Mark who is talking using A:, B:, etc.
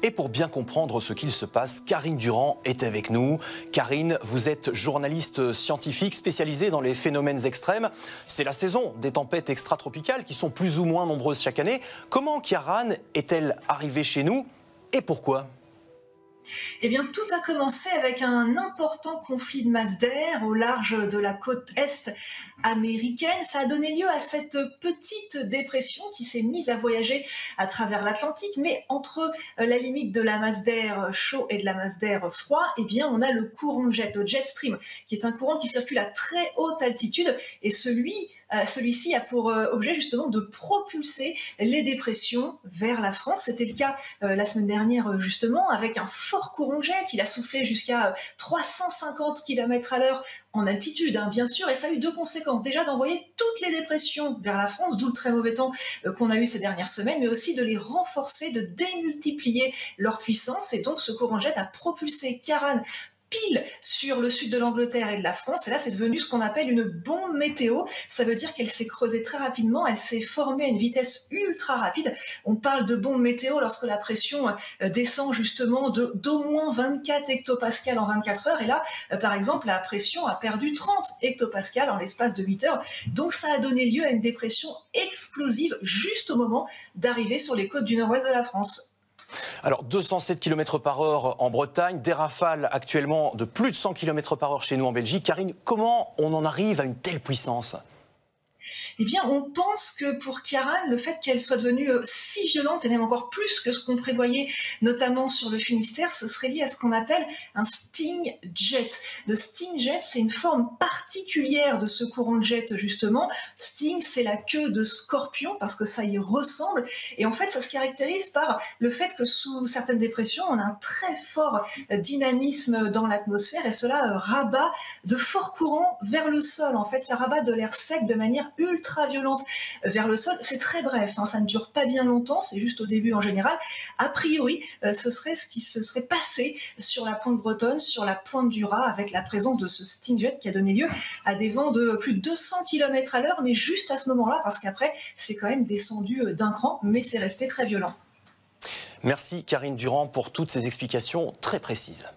A: Et pour bien comprendre ce qu'il se passe, Karine Durand est avec nous. Karine, vous êtes journaliste scientifique spécialisée dans les phénomènes extrêmes. C'est la saison des tempêtes extratropicales qui sont plus ou moins nombreuses chaque année. Comment Ciarán est-elle arrivée chez nous et pourquoi ?
B: Eh bien, tout a commencé avec un important conflit de masse d'air au large de la côte est américaine. Ça a donné lieu à cette petite dépression qui s'est mise à voyager à travers l'Atlantique. Mais entre la limite de la masse d'air chaud et de la masse d'air froid, eh bien, on a le courant de jet, le jet stream, qui est un courant qui circule à très haute altitude. Et celui-ci a pour objet justement de propulser les dépressions vers la France. C'était le cas la semaine dernière justement avec un fort courant de jet. Il a soufflé jusqu'à 350 km/h en altitude, bien sûr, et ça a eu deux conséquences. Déjà d'envoyer toutes les dépressions vers la France, d'où le très mauvais temps qu'on a eu ces dernières semaines, mais aussi de les renforcer, de démultiplier leur puissance. Et donc ce courant de jet a propulsé Ciarán pile sur le sud de l'Angleterre et de la France. Et là, c'est devenu ce qu'on appelle une bombe météo. Ça veut dire qu'elle s'est creusée très rapidement. Elle s'est formée à une vitesse ultra rapide. On parle de bombe météo lorsque la pression descend justement d'au moins 24 hectopascales en 24 heures. Et là, par exemple, la pression a perdu 30 hectopascales en l'espace de 8 heures. Donc, ça a donné lieu à une dépression explosive juste au moment d'arriver sur les côtes du nord-ouest de la France.
A: Alors 207 km/h en Bretagne, des rafales actuellement de plus de 100 km/h chez nous en Belgique. Karine, comment on en arrive à une telle puissance ?
B: Eh bien, on pense que pour Ciarán, le fait qu'elle soit devenue si violente, et même encore plus que ce qu'on prévoyait, notamment sur le Finistère, ce serait lié à ce qu'on appelle un sting jet. Le sting jet, c'est une forme particulière de ce courant de jet, justement. Sting, c'est la queue de scorpion, parce que ça y ressemble. Et en fait, ça se caractérise par le fait que sous certaines dépressions, on a un très fort dynamisme dans l'atmosphère, et cela rabat de forts courants vers le sol. En fait, ça rabat de l'air sec de manière ultra violente vers le sol. C'est très bref, ça ne dure pas bien longtemps, c'est juste au début en général. A priori, ce serait ce qui se serait passé sur la pointe bretonne, sur la pointe du Raz, avec la présence de ce sting jet qui a donné lieu à des vents de plus de 200 km/h, mais juste à ce moment-là, parce qu'après, c'est quand même descendu d'un cran, mais c'est resté très violent.
A: Merci Karine Durand pour toutes ces explications très précises.